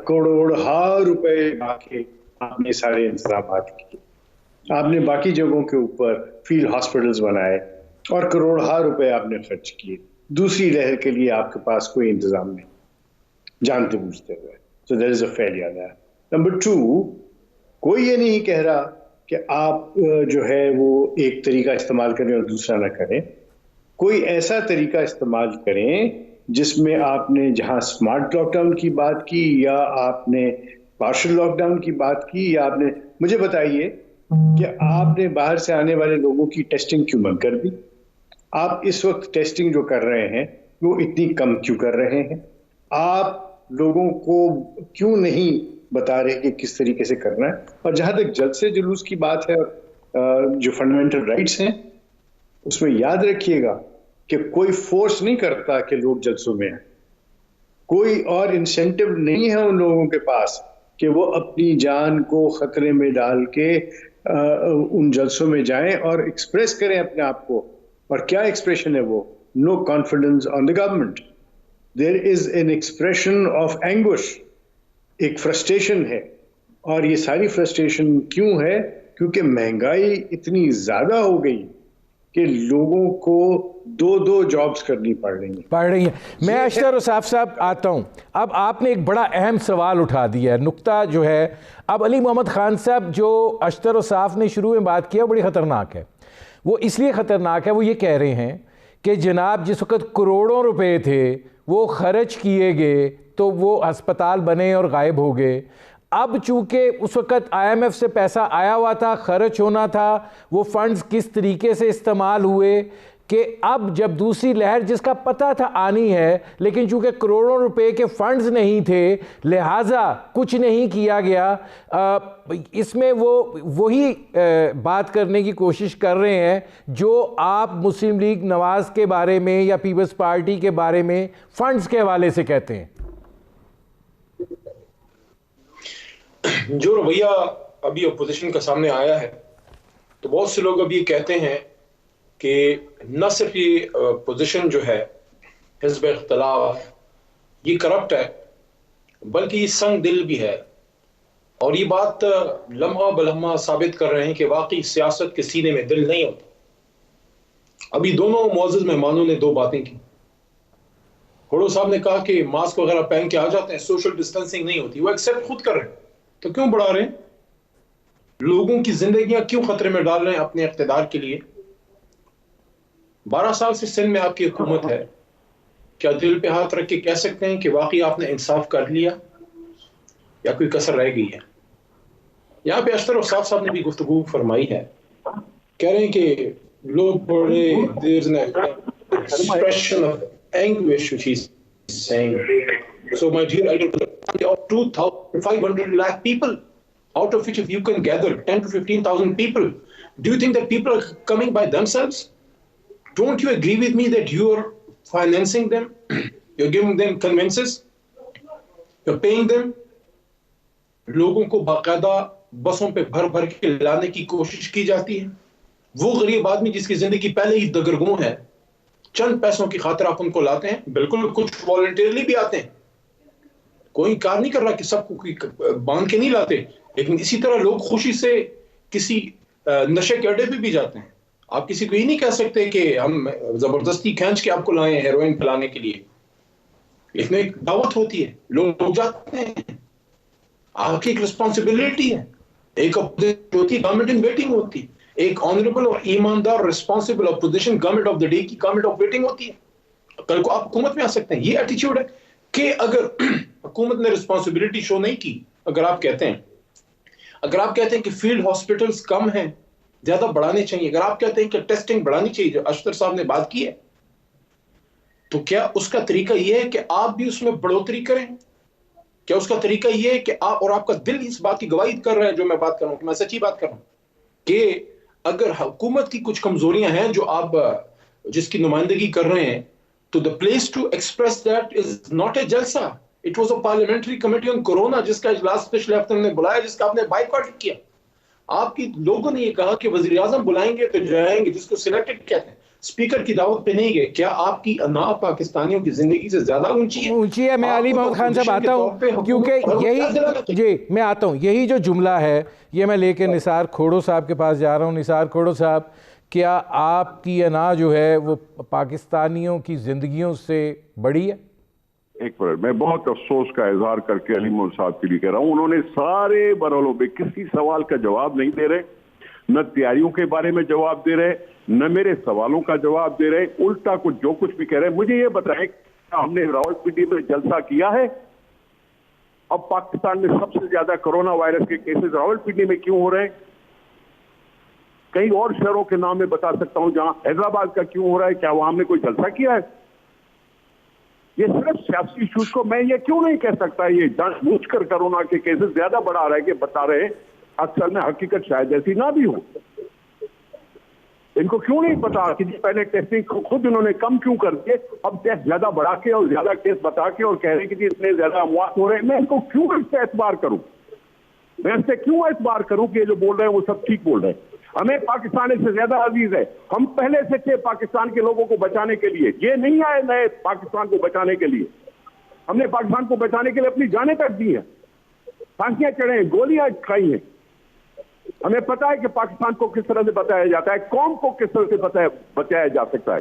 کروڑہا روپے لا کے آپ نے سارے انتظامات کیے, آپ نے باقی جگہوں کے اوپر فیلڈ ہاسپٹلز بنائے اور کروڑہا روپے آپ نے خرچ کیے. دوسری لہر کے لیے آپ کے پاس کوئی انتظام نہیں, جانتے بوجھتے ہوئے. So there is a failure there. Number 2, کوئی یہ نہیں کہہ رہا کہ آپ جو ہے وہ ایک طریقہ استعمال کریں اور دوسرا نہ کریں. کوئی ایسا طریقہ استعمال کریں جس میں آپ نے جہاں اسمارٹ لاک ڈاؤن کی بات کی, یا آپ نے پارشل لاک ڈاؤن کی بات کی, یا آپ نے, مجھے بتائیے کہ آپ نے باہر سے آنے والے لوگوں کی ٹیسٹنگ کیوں بند کر دی؟ آپ اس وقت ٹیسٹنگ جو کر رہے ہیں وہ اتنی کم کیوں کر رہے ہیں؟ آپ لوگوں کو کیوں نہیں بتا رہے کہ کس طریقے سے کرنا ہے؟ اور جہاں تک جلسے جلوس کی بات ہے, جو فنڈامنٹل رائٹس ہیں, اس میں یاد رکھیے گا کہ کوئی فورس نہیں کرتا کہ لوگ جلسوں میں آئیں. کوئی اور انسینٹیو نہیں ہے ان لوگوں کے پاس کہ وہ اپنی جان کو خطرے میں ڈال کے ان جلسوں میں جائیں اور ایکسپریس کریں اپنے آپ کو. اور کیا ایکسپریشن ہے وہ؟ No confidence on the government. There is an expression of anguish, ایک فرسٹریشن ہے. اور یہ ساری فرسٹریشن کیوں ہے؟ کیونکہ مہنگائی اتنی زیادہ ہو گئی کہ لوگوں کو 2 جابز کرنی پڑ رہی ہیں. میں اشتر اصاف صاحب آتا ہوں. اب آپ نے ایک بڑا اہم سوال اٹھا دیا ہے, نقطہ جو ہے اب علی محمد خان صاحب جو اشتر اصاف نے شروع میں بات کیا بڑی خطرناک ہے. وہ اس لیے خطرناک ہے, وہ یہ کہہ رہے ہیں کہ جناب جس وقت کروڑوں روپے تھے وہ خرچ کیے گئے تو وہ ہسپتال بنے اور غائب ہو گئے. اب چونکہ اس وقت آئی ایم ایف سے پیسہ آیا ہوا تھا, خرچ ہونا تھا, وہ فنڈز کس طریقے سے استعمال ہوئے کہ اب جب دوسری لہر جس کا پتہ تھا آنی ہے, لیکن چونکہ کروڑوں روپے کے فنڈز نہیں تھے لہٰذا کچھ نہیں کیا گیا. اس میں وہ وہی بات کرنے کی کوشش کر رہے ہیں جو آپ مسلم لیگ نواز کے بارے میں یا پیپلز پارٹی کے بارے میں فنڈز کے حوالے سے کہتے ہیں. جو رویہ ابھی اپوزیشن کا سامنے آیا ہے تو بہت سے لوگ ابھی کہتے ہیں کہ نہ صرف یہ پوزیشن جو ہے حزب اختلاف یہ کرپٹ ہے بلکہ یہ سنگ دل بھی ہے, اور یہ بات لمحہ بلمحہ ثابت کر رہے ہیں کہ واقعی سیاست کے سینے میں دل نہیں ہوتا. ابھی دونوں معزز مہمانوں نے 2 باتیں کی. کھڑو صاحب نے کہا کہ ماسک وغیرہ پہن کے آ جاتے ہیں, سوشل ڈسٹینسنگ نہیں ہوتی, وہ ایکسیپٹ خود کر رہے ہیں, تو کیوں بڑھا رہے ہیں؟ لوگوں کی زندگیاں کیوں خطرے میں ڈال رہے ہیں اپنے اقتدار کے لیے؟ 12 سال سے سندھ میں آپ کی حکومت ہے, کیا دل پہ ہاتھ رکھ کے کہہ سکتے ہیں کہ واقعی آپ نے انصاف کر لیا یا کوئی کسر رہ گئی ہے؟ یہاں پہ اشتر اصاف صاحب نے بھی گفتگو فرمائی ہے, کہہ رہے ہیں کہ لوگ بڑے there's an expression of anguish which he's saying. So my dear elder, of 2,500 lakh people, out of which if you can gather 10 to 15,000 people, do you think that people are coming by themselves? Don't you agree with me that you're financing them? You're giving them conveyances? You're paying them? لوگوں کو باقاعدہ بسوں پہ بھر بھر کے لانے کی کوشش کی جاتی ہے. وہ غریب آدمی جس کی زندگی پہلے ہی دگرگوں ہے, چند پیسوں کی خاطر آپ ان کو لاتے ہیں. بالکل کچھ والنٹیرلی بھی آتے ہیں, کوئی کار نہیں کر رہا کہ سب کو باندھ کے نہیں لاتے, لیکن اسی طرح لوگ خوشی سے کسی نشے کے اڈے پہ بھی جاتے ہیں. آپ کسی کو یہ نہیں کہہ سکتے کہ ہم زبردستی کھینچ کے آپ کو لائے ہیں ہیروئن پلانے کے لیے. اس میں ایک دعوت ہوتی ہے, لوگ جاتے ہیں. آپ کی ایک رسپانسبلٹی ہے. ایک اپوزیشن ہوتی ہے گورنمنٹ ان ویٹنگ ہوتی ہے, ایک آنریبل اور ایماندار responsible opposition government of the day کی گورنمنٹ آف ویٹنگ ہوتی ہے. کل کو آپ حکومت میں آ سکتے ہیں. یہ ایٹیچیوڈ ہے کہ اگر حکومت نے رسپانسبلٹی شو نہیں کی, اگر آپ کہتے ہیں کہ فیلڈ ہاسپٹلز کم ہیں, زیادہ بڑھانے چاہیے, اگر آپ کہتے ہیں کہ ٹیسٹنگ بڑھانی چاہیے جو اشتر صاحب نے بات کی ہے, تو کیا اس کا طریقہ یہ ہے کہ آپ بھی اس میں بڑھوتری کریں؟ کیا اس کا طریقہ یہ ہے کہ آپ اور آپ کا دل اس بات کی گواہی کر رہے ہیں جو میں بات کر رہا ہوں, کہ میں سچی بات کر رہا ہوں, کہ اگر حکومت کی کچھ کمزوریاں ہیں جو آپ جس کی نمائندگی کر رہے ہیں, تو the place to express that is not a جلسہ, it was a parliamentary committee on corona جس کا اجلاس پچھلے ہفتے نے بلایا, جس کا آپ نے بائیکاٹ کیا. آپ کی لوگوں نے یہ کہا کہ وزیر اعظم بلائیں گے تو جائیں گے, جس کو سلیکٹڈ کہتے ہیں, اسپیکر کی دعوت پہ نہیں گئے. کیا آپ کی انا پاکستانیوں کی زندگی سے زیادہ اونچی ہے؟ میں علی محمد خان صاحب آتا ہوں, کیونکہ یہی میں آتا ہوں, یہی جو جملہ ہے یہ میں لے کے نثار کھوڑو صاحب کے پاس جا رہا ہوں. نثار کھوڑو صاحب, کیا آپ کی انا جو ہے وہ پاکستانیوں کی زندگیوں سے بڑی ہے؟ ایک منٹ, میں بہت افسوس کا اظہار کر کے علی محمد صاحب کے لیے کہہ رہا ہوں, انہوں نے سارے برولوں میں کسی سوال کا جواب نہیں دے رہے, نہ تیاریوں کے بارے میں جواب دے رہے, نہ میرے سوالوں کا جواب دے رہے, الٹا کچھ جو کچھ بھی کہہ رہے ہیں. مجھے یہ بتائیں کہ ہم نے راولپنڈی میں جلسہ کیا ہے؟ اب پاکستان میں سب سے زیادہ کرونا وائرس کے کیسز راولپنڈی میں کیوں ہو رہے ہیں؟ کئی اور شہروں کے نام میں بتا سکتا ہوں جہاں, حیدرآباد کا کیوں ہو رہا ہے, کیا وہاں ہم نے کوئی جلسہ کیا ہے؟ یہ صرف سیاسی ایشوز کو میں یہ کیوں نہیں کہہ سکتا یہ جان بوجھ کر کرونا کے کیسز زیادہ بڑھا رہا ہے کہ بتا رہے ہیں, اکثر میں حقیقت شاید ایسی نہ بھی ہو. ان کو کیوں نہیں پتا کہ پہلے ٹیسٹنگ خود انہوں نے کم کیوں کر دیے, اب ٹیسٹ زیادہ بڑھا کے اور زیادہ کیس بتا کے اور کہہ رہے ہیں کہ اتنے زیادہ اموات ہو رہے ہیں. میں ان کو کیوں اس سے اعتبار کروں, میں اس سے کیوں اعتبار کروں کہ یہ جو بول رہے ہیں وہ سب ٹھیک بول رہے ہیں؟ ہمیں پاکستان سے زیادہ عزیز ہے, ہم پہلے سے تھے پاکستان کے لوگوں کو بچانے کے لیے, یہ نہیں آئے نئے پاکستان کو بچانے کے لیے. ہم نے پاکستان کو بچانے کے لیے اپنی جانیں تک دی ہیں, پھانسیاں چڑھے ہیں, گولیاں کھائی ہیں. ہمیں پتا ہے کہ پاکستان کو کس طرح سے بچایا جاتا ہے, قوم کو کس طرح سے بچایا جا سکتا ہے.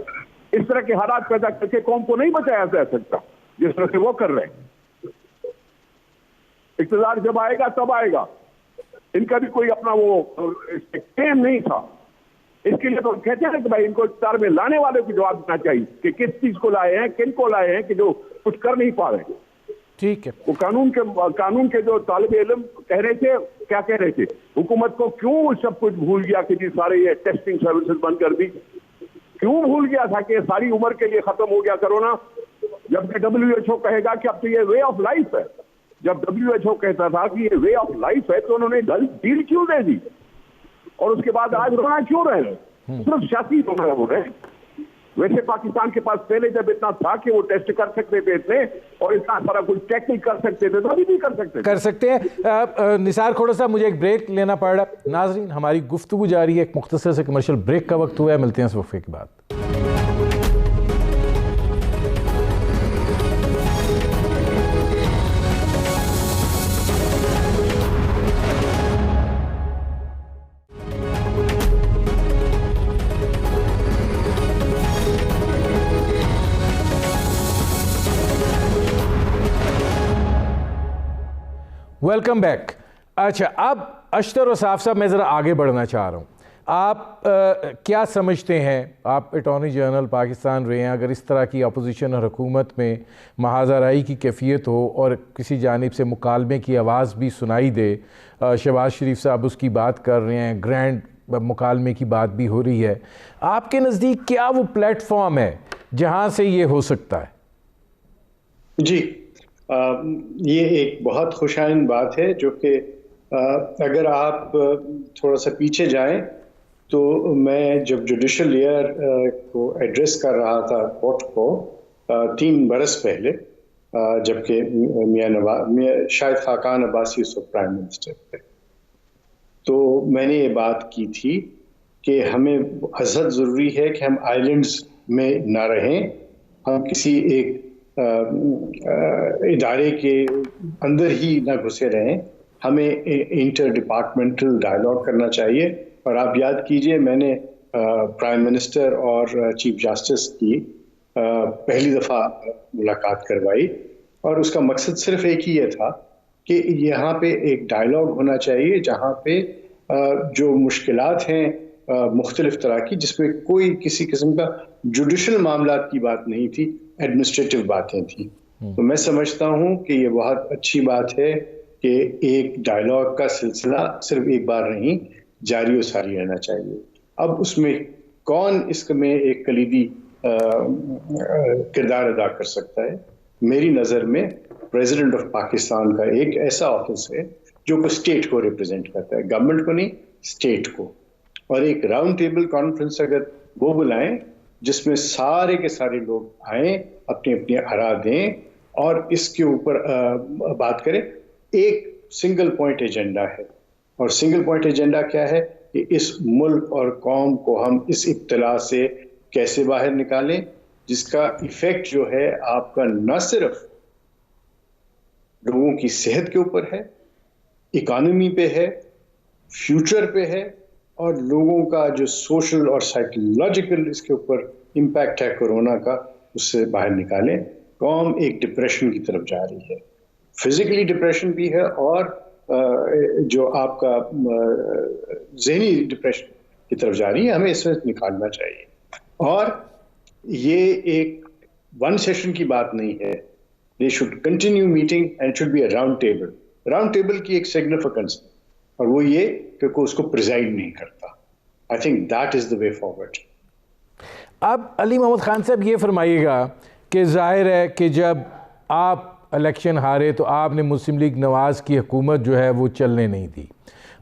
اس طرح کے حالات پیدا کر کے قوم کو نہیں بچایا جا سکتا جس طرح سے وہ کر رہے ہیں. اقتدار جب آئے گا تب آئے گا, ان کا بھی کوئی اپنا وہ ٹیم نہیں تھا. اس کے لیے تو کہتے ہیں کہ بھائی ان کو اقتدار میں لانے والے کو جواب دینا چاہیے کہ کس چیز کو لائے ہیں, کن کو لائے ہیں کہ جو کچھ کر نہیں پا رہے. ٹھیک ہے, وہ قانون کے جو طالب علم کہہ رہے تھے, کیا کہہ رہے تھے, حکومت کو کیوں سب کچھ بھول گیا کہ جی سارے یہ ٹیسٹنگ سروسز بند کر دی, کیوں بھول گیا تھا کہ ساری عمر کے لیے ختم ہو گیا کرونا, جبکہ WHO کہے گا کہ اب تو یہ وے آف لائف ہے. جب WHO کہتا تھا کہ یہ وے آف لائف ہے تو انہوں نے ڈیل کیوں دے دی, اور اس کے بعد آج رونا کیوں رہے ہیں؟ صرف سیاسی رونا ہو رہے ہیں. ویسے پاکستان کے پاس پہلے جب اتنا تھا کہ وہ ٹیسٹ کر سکتے تھے اتنے, اور اتنا سارا کچھ ٹیکنیک کر سکتے تھے, تو ابھی بھی کر سکتے ہیں. نثار کھوڑو صاحب, مجھے ایک بریک لینا پڑ رہا. ناظرین, ہماری گفتگو جاری ہے, ایک مختصر سے کمرشل بریک کا وقت ہوا ہے, ملتے ہیں اس وقفے کے بعد. Welcome back. اچھا, اب اشتر وصاف صاحب, میں ذرا آگے بڑھنا چاہ رہا ہوں. آپ کیا سمجھتے ہیں, آپ اٹارنی جنرل پاکستان رہے ہیں, اگر اس طرح کی اپوزیشن اور حکومت میں محاذ آرائی کی کیفیت ہو اور کسی جانب سے مکالمے کی آواز بھی سنائی دے, شہباز شریف صاحب اس کی بات کر رہے ہیں, گرینڈ مکالمے کی بات بھی ہو رہی ہے, آپ کے نزدیک کیا وہ پلیٹ فارم ہے جہاں سے یہ ہو سکتا ہے؟ جی, یہ ایک بہت خوشائند بات ہے, جو کہ اگر آپ تھوڑا سا پیچھے جائیں تو میں جب جوڈیشل ایئر کو ایڈریس کر رہا تھا کورٹ کو 3 برس پہلے, جبکہ میاں شاہد خاقان عباسی اس وقت پرائم منسٹر تھے, تو میں نے یہ بات کی تھی کہ ہمیں ازحد ضروری ہے کہ ہم آئیلینڈز میں نہ رہیں, ہم کسی ایک ادارے کے اندر ہی نہ گھسے رہیں, ہمیں انٹر ڈپارٹمنٹل ڈائلاگ کرنا چاہیے. اور آپ یاد کیجئے, میں نے پرائم منسٹر اور چیف جسٹس کی پہلی دفعہ ملاقات کروائی, اور اس کا مقصد صرف ایک ہی یہ تھا کہ یہاں پہ ایک ڈائلاگ ہونا چاہیے جہاں پہ جو مشکلات ہیں مختلف طرح کی، جس میں کوئی کسی قسم کا جوڈیشل معاملات کی بات نہیں تھی، ایڈمنسٹریٹو باتیں تھیں. تو میں سمجھتا ہوں کہ یہ بہت اچھی بات ہے کہ ایک ڈائلاگ کا سلسلہ صرف ایک بار نہیں جاری و ساری رہنا چاہیے. اب اس میں کون اس میں ایک کلیدی کردار ادا کر سکتا ہے؟ میری نظر میں پریزیڈنٹ آف پاکستان کا ایک ایسا آفس ہے جو کہ اسٹیٹ کو ریپرزینٹ کرتا ہے، گورنمنٹ کو نہیں، اسٹیٹ کو. اور ایک راؤنڈ ٹیبل کانفرنس اگر وہ بلائیں جس میں سارے کے سارے لوگ آئیں، اپنے اپنے آراء دیں اور اس کے اوپر بات کریں. ایک سنگل پوائنٹ ایجنڈا ہے، اور سنگل پوائنٹ ایجنڈا کیا ہے کہ اس ملک اور قوم کو ہم اس ابتلا سے کیسے باہر نکالیں جس کا ایفیکٹ جو ہے آپ کا نہ صرف لوگوں کی صحت کے اوپر ہے، اکانومی پہ ہے، فیوچر پہ ہے، اور لوگوں کا جو سوشل اور سائیکولوجیکل اس کے اوپر امپیکٹ ہے کورونا کا، اس سے باہر نکالیں. قوم ایک ڈپریشن کی طرف جا رہی ہے، فزیکلی ڈپریشن بھی ہے اور جو آپ کا ذہنی ڈپریشن کی طرف جا رہی ہے. ہمیں اس میں نکالنا چاہیے. اور یہ ایک ون سیشن کی بات نہیں ہے. They should continue meeting and it should be a round table. Round table کی ایک significance ہے اور وہ یہ کہ کوئی اس کو پریزائڈ نہیں کرتا. I think that is the way forward. اب علی محمد خان صاحب یہ فرمائیے گا کہ ظاہر ہے کہ جب آپ الیکشن ہارے تو آپ نے مسلم لیگ نواز کی حکومت جو ہے وہ چلنے نہیں دی.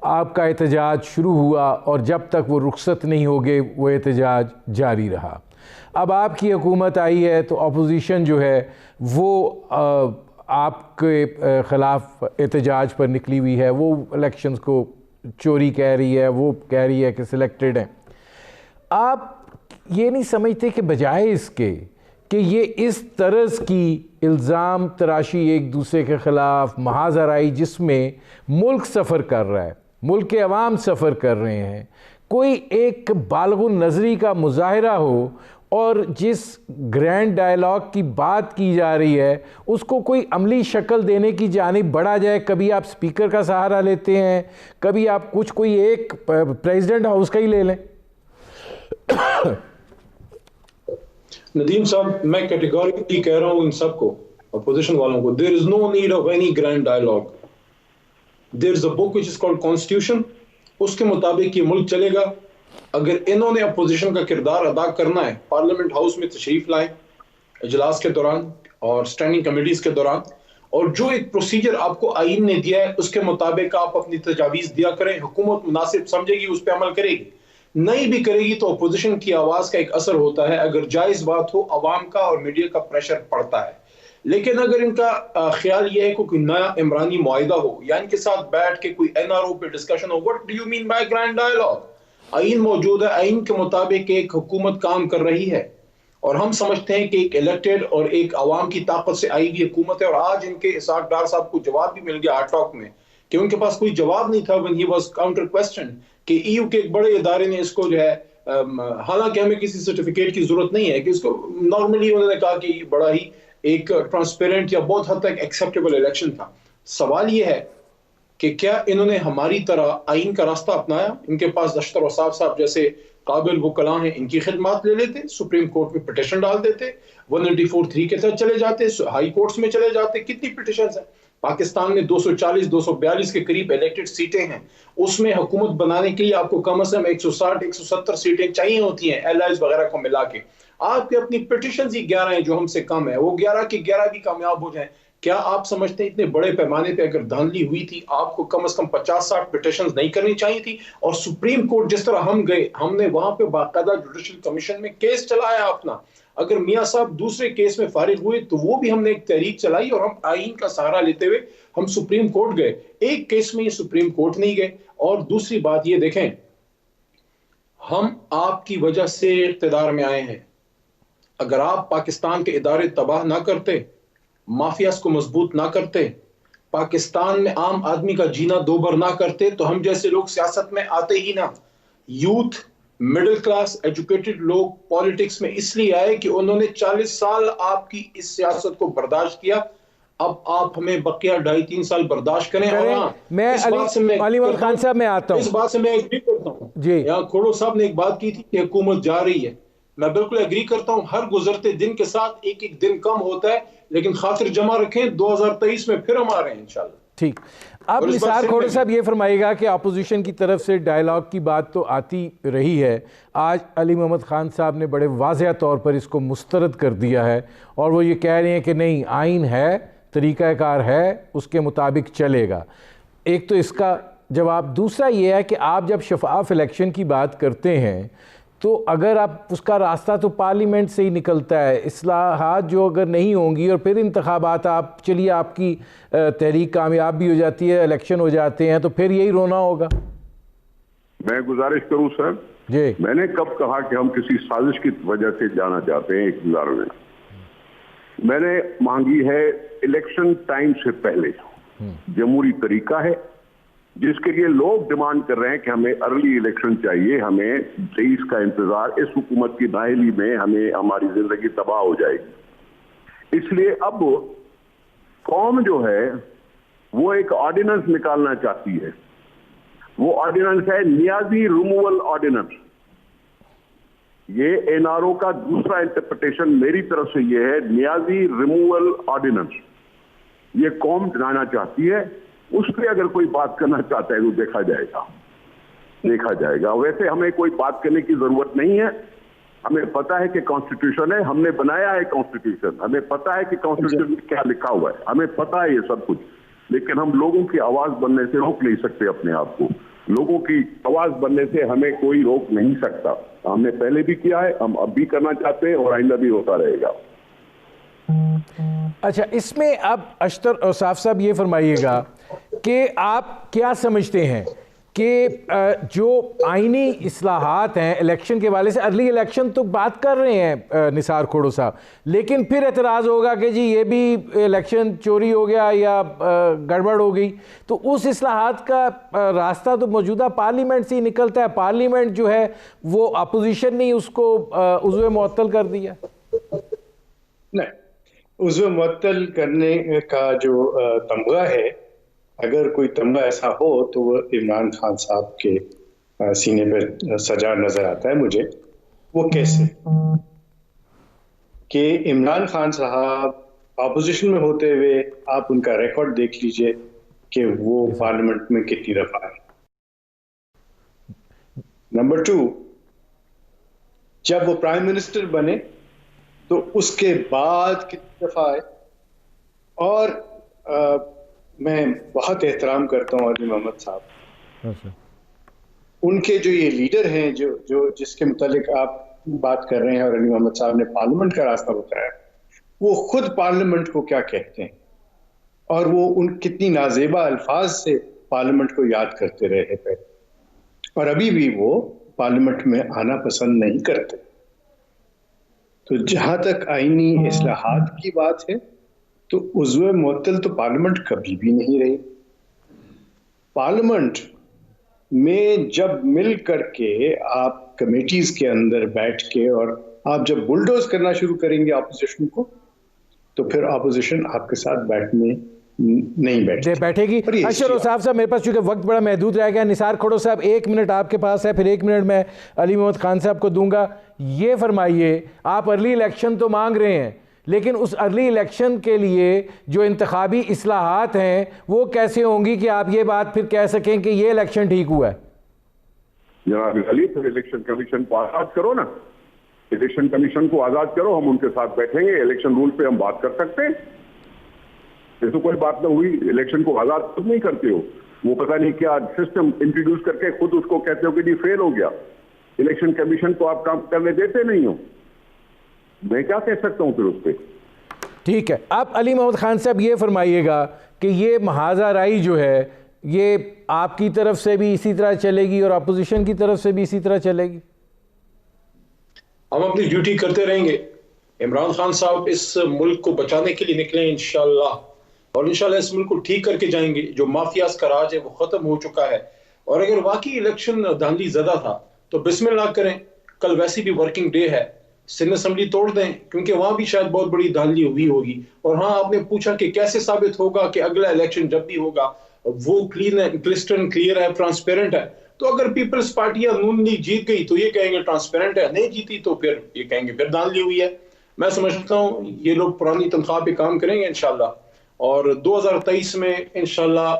آپ کا احتجاج شروع ہوا اور جب تک وہ رخصت نہیں ہوگے وہ احتجاج جاری رہا. اب آپ کی حکومت آئی ہے تو اپوزیشن جو ہے وہ آپ کے خلاف احتجاج پر نکلی ہوئی ہے. وہ الیکشنز کو چوری کہہ رہی ہے، وہ کہہ رہی ہے کہ سلیکٹڈ ہیں. آپ یہ نہیں سمجھتے کہ بجائے اس کے کہ یہ اس طرز کی الزام تراشی ایک دوسرے کے خلاف محاذ آرائی جس میں ملک سفر کر رہا ہے، ملک کے عوام سفر کر رہے ہیں، کوئی ایک بالغ النظری کا مظاہرہ ہو اور جس گرینڈ ڈائلاگ کی بات کی جا رہی ہے اس کو کوئی عملی شکل دینے کی جانب بڑھا جائے. کبھی آپ سپیکر کا سہارا لیتے ہیں، کبھی آپ کوئی ایک پریزیڈنٹ ہاؤس کا ہی لے لیں. ندیم صاحب، میں کیٹیگوریکلی کہہ رہا ہوں ان سب کو، اپوزیشن والوں کو، there is no need of any grand dialogue. there is a book which is called Constitution. اس کے مطابق یہ ملک چلے گا. اگر انہوں نے اپوزیشن کا کردار ادا کرنا ہے، پارلیمنٹ ہاؤس میں تشریف لائیں اجلاس کے دوران اور سٹینڈنگ کمیٹیز کے دوران، اور جو ایک پروسیجر آپ کو آئین نے دیا ہے اس کے مطابق آپ اپنی تجاویز دیا کریں. حکومت مناسب سمجھے گی اس پہ عمل کرے گی، نہیں بھی کرے گی تو اپوزیشن کی آواز کا ایک اثر ہوتا ہے. اگر جائز بات ہو عوام کا اور میڈیا کا پریشر پڑتا ہے. لیکن اگر ان کا خیال یہ ہے کہ کوئی نیا عمرانی معاہدہ ہو یا ان کے ساتھ بیٹھ کے کوئی NRO پہ discussion who, what do you mean by grand dialogue؟ آئین موجود ہے، آئین کے مطابق ایک حکومت کام کر رہی ہے اور ہم سمجھتے ہیں کہ ایک الیکٹڈ اور ایک عوام کی طاقت سے آئی ہوئی حکومت ہے. اور آج ان کے اسحاق ڈار صاحب کو جواب بھی مل گیا ہارٹ ٹاک میں کہ ان کے پاس کوئی جواب نہیں تھا when he was counter questioned کہ EU کے ایک بڑے ادارے نے اس کو جو ہے، حالانکہ ہمیں کسی سرٹیفکیٹ کی ضرورت نہیں ہے، کہ اس کو نارملی انہوں نے کہا کہ یہ بڑا ہی ایک ٹرانسپیرنٹ یا بہت حد تک ایکسیپٹیبل الیکشن تھا. سوال یہ ہے کہ کیا انہوں نے ہماری طرح آئین کا راستہ اپنایا؟ ان کے پاس اشتر وصاف صاحب جیسے قابل وکلاء ہیں، ان کی خدمات لے لیتے، سپریم کورٹ میں پٹیشن ڈال دیتے، 194(3) کے تحت چلے جاتے، ہائی کورٹس میں چلے جاتے. کتنی پٹیشنز ہیں پاکستان میں؟ 240 242 کے قریب الیکٹڈ سیٹیں ہیں. اس میں حکومت بنانے کے لیے آپ کو کم از کم 160 170 سیٹیں چاہیے ہوتی ہیں، ایلائز وغیرہ کو ملا کے. آپ کے اپنی پٹیشنز ہی 11 ہیں جو ہم سے کم ہے، وہ 11 کی 11 بھی کامیاب ہو جائیں. کیا آپ سمجھتے ہیں اتنے بڑے پیمانے پہ اگر دھاندلی ہوئی تھی آپ کو کم از کم 50-60 پٹیشنز نہیں کرنی چاہیے تھی؟ اور سپریم کورٹ جس طرح ہم گئے، ہم نے وہاں پہ باقاعدہ جوڈیشل کمیشن میں کیس چلایا اپنا. اگر میاں صاحب دوسرے کیس میں فارغ ہوئے تو وہ بھی ہم نے ایک تحریک چلائی اور ہم آئین کا سہارا لیتے ہوئے ہم سپریم کورٹ گئے. ایک کیس میں یہ سپریم کورٹ نہیں گئے. اور دوسری بات یہ دیکھیں، ہم آپ کی وجہ سے اقتدار میں آئے ہیں. اگر آپ پاکستان کے ادارے تباہ نہ کرتے، مافیاز کو مضبوط نہ کرتے، پاکستان میں عام آدمی کا جینا دوبر نہ کرتے تو ہم جیسے لوگ سیاست میں آتے ہی نہ. یوتھ، مڈل کلاس، ایجوکیٹڈ لوگ پالیٹکس میں اس لیے آئے کہ انہوں نے 40 سال آپ کی اس سیاست کو برداشت کیا. اب آپ ہمیں بقیہ 2.5-3 سال برداشت کریں. میں علی محمد خان صاحب میں آتا ہوں, اس بات سے میں ایگری کرتا ہوں. جی یہاں کھوڑو صاحب نے ایک بات کی تھی کہ حکومت جا رہی ہے, میں بالکل ایگری کرتا ہوں. ہر گزرتے دن کے ساتھ ایک ایک دن کم ہوتا ہے, لیکن خاطر جمع رکھیں 2023 میں پھر ہم آ رہے ہیں انشاءاللہ. ٹھیک. اب نثار کھوڑو صاحب یہ فرمائے گا کہ اپوزیشن کی طرف سے ڈائیلاگ کی بات تو آتی رہی ہے, آج علی محمد خان صاحب نے بڑے واضح طور پر اس کو مسترد کر دیا ہے, اور وہ یہ کہہ رہے ہیں کہ نہیں, آئین ہے, طریقہ کار ہے, اس کے مطابق چلے گا. ایک تو اس کا جواب. دوسرا یہ ہے کہ آپ جب شفاف الیکشن کی بات کرتے ہیں تو اگر آپ اس کا راستہ تو پارلیمنٹ سے ہی نکلتا ہے, اصلاحات جو اگر نہیں ہوں گی اور پھر انتخابات, آپ چلیے آپ کی تحریک کامیاب بھی ہو جاتی ہے, الیکشن ہو جاتے ہیں, تو پھر یہی رونا ہوگا. میں گزارش کروں سر, جی میں نے کب کہا کہ ہم کسی سازش کی وجہ سے جانا چاہتے ہیں اقتدار میں نے مانگی ہے الیکشن ٹائم سے پہلے جمہوری طریقہ ہے جس کے لیے لوگ ڈیمانڈ کر رہے ہیں کہ ہمیں ارلی الیکشن چاہیے, ہمیں 23 کا انتظار, اس حکومت کی نااہلی میں ہمیں ہماری زندگی تباہ ہو جائے گی. اس لیے اب قوم جو ہے وہ ایک آرڈیننس نکالنا چاہتی ہے. وہ آرڈیننس ہے نیازی ریموول آرڈیننس. یہ این آر او کا دوسرا انٹرپریٹیشن میری طرف سے یہ ہے, نیازی ریموول آرڈیننس. یہ قوم جانا چاہتی ہے, اس پہ اگر کوئی بات کرنا چاہتا ہے تو دیکھا جائے گا. ویسے ہمیں کوئی بات کرنے کی ضرورت نہیں ہے. ہمیں پتا ہے کہ کانسٹیٹیوشن ہے, ہم نے بنایا ہے کانسٹیٹیوشن, ہمیں پتا ہے کہ کانسٹیٹیوشن میں کیا لکھا ہوا ہے, ہمیں پتا ہے یہ سب کچھ. لیکن ہم لوگوں کی آواز بننے سے روک نہیں سکتے اپنے آپ کو. لوگوں کی آواز بننے سے ہمیں کوئی روک نہیں سکتا. ہم نے پہلے بھی کیا ہے, ہم اب بھی کرنا چاہتے ہیں, اور آئندہ بھی ہوتا رہے گا. اچھا, اس میں اب اشتر اوصاف صاحب یہ فرمائیے گا کہ آپ کیا سمجھتے ہیں کہ جو آئینی اصلاحات ہیں الیکشن کے والے سے, ارلی الیکشن تو بات کر رہے ہیں نثار کھوڑو صاحب, لیکن پھر اعتراض ہوگا کہ جی یہ بھی الیکشن چوری ہو گیا یا گڑبڑ ہو گئی, تو اس اصلاحات کا راستہ تو موجودہ پارلیمنٹ سے ہی نکلتا ہے. پارلیمنٹ جو ہے وہ اپوزیشن نے اس کو عضو معطل کر دیا. نہیں, عضو معطل کرنے کا جو تمغہ ہے, اگر کوئی تمغہ ایسا ہو تو وہ عمران خان صاحب کے سینے پر سجا نظر آتا ہے مجھے. وہ کیسے کہ عمران خان صاحب اپوزیشن میں ہوتے ہوئے آپ ان کا ریکارڈ دیکھ لیجئے کہ وہ پارلیمنٹ میں کتنی دفعہ آئے. نمبر 2, جب وہ پرائم منسٹر بنے تو اس کے بعد کتنی دفعہ آئے. اور میں بہت احترام کرتا ہوں علی محمد صاحب, ان کے جو یہ لیڈر ہیں جو جس کے متعلق آپ بات کر رہے ہیں, اور علی محمد صاحب نے پارلیمنٹ کا راستہ بتایا, وہ خود پارلیمنٹ کو کیا کہتے ہیں, اور وہ ان کتنی نازیبا الفاظ سے پارلیمنٹ کو یاد کرتے رہے پہلے, اور ابھی بھی وہ پارلیمنٹ میں آنا پسند نہیں کرتے. تو جہاں تک آئینی اصلاحات کی بات ہے تو عضو معطل تو پارلیمنٹ کبھی بھی نہیں رہی. پارلیمنٹ میں جب مل کر کے آپ کمیٹیز کے اندر بیٹھ کے اور آپ جب بلڈوز کرنا شروع کریں گے اپوزیشن کو, تو پھر اپوزیشن آپ کے ساتھ بیٹھنے نہیں بیٹھے گی. اشر اوصاف صاحب, میرے پاس چونکہ وقت بڑا محدود رہ گیا, نثار کھوڑو صاحب 1 منٹ آپ کے پاس ہے, پھر 1 منٹ میں علی محمد خان صاحب کو دوں گا. یہ فرمائیے, آپ ارلی الیکشن تو مانگ رہے ہیں, لیکن اس ارلی الیکشن کے لیے جو انتخابی اصلاحات ہیں وہ کیسے ہوں گی کہ آپ یہ بات پھر کہہ سکیں کہ یہ الیکشن ٹھیک ہوا ہے؟ جناب علی, پھر الیکشن کمیشن کو آزاد کرو نا, الیکشن کمیشن کو آزاد کرو, ہم ان کے ساتھ بیٹھیں گے, الیکشن رول پہ ہم بات کر سکتے ہیں. یہ تو کوئی بات نہ ہوئی, الیکشن کو آزاد خود نہیں کرتے ہو, وہ پتہ نہیں کیا سسٹم انٹروڈیوس کر کے خود اس کو کہتے ہو کہ جی فیل ہو گیا. الیکشن کمیشن کو آپ کام کرنے دیتے نہیں ہو, میں کیا کہہ سکتا ہوں پھر اس پہ. ٹھیک ہے, اب علی محمد خان صاحب یہ فرمائیے گا کہ یہ محاذہ رائی جو ہے یہ آپ کی طرف سے بھی اسی طرح چلے گی اور اپوزیشن کی طرف سے بھی اسی طرح چلے گی؟ ہم اپنی ڈیوٹی کرتے رہیں گے. عمران خان صاحب اس ملک کو بچانے کے لیے نکلے انشاءاللہ, اور انشاءاللہ اس ملک کو ٹھیک کر کے جائیں گے. جو مافیاز کا راج ہے وہ ختم ہو چکا ہے, اور اگر واقعی الیکشن دھاندلی زدہ تھا تو بسم اللہ کریں, کل ویسی بھی ورکنگ ڈے ہے, سندھ اسمبلی توڑ دیں، کیونکہ وہاں بھی شاید بہت بڑی دھاندلی ہوئی ہوگی. اور ہاں آپ نے پوچھا کہ کیسے ثابت ہوگا کہ اگلا الیکشن جب بھی ہوگا وہ کلین ہے، کرسٹل کلیئر ہے، ٹرانسپیرنٹ ہے. تو اگر پیپلز پارٹی یا نون لیگ جیت گئی تو یہ کہیں گے ٹرانسپیرنٹ ہے، نہیں جیتی تو پھر یہ کہیں گے پھر دھاندلی ہوئی ہے. میں سمجھتا ہوں یہ لوگ پرانی تنخواہ پہ کام کریں گے انشاءاللہ، اور 2023 میں انشاءاللہ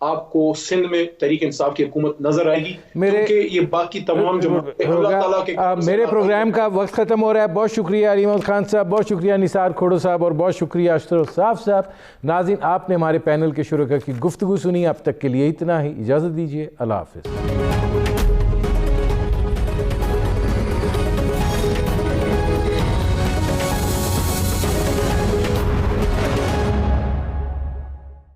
آپ کو سندھ میں تحریک انصاف کی حکومت نظر آئے گی، کیونکہ یہ باقی تمام جماعتیں اللہ تعالیٰ کے میرے پروگرام کا وقت ختم ہو رہا ہے. بہت شکریہ علی محمد خان صاحب، بہت شکریہ نثار کھوڑو صاحب، اور بہت شکریہ اشتر الصاف صاحب. ناظرین، آپ نے ہمارے پینل کے شرکاء کی گفتگو سنی. اب تک کے لیے اتنا ہی، اجازت دیجیے. اللہ حافظ.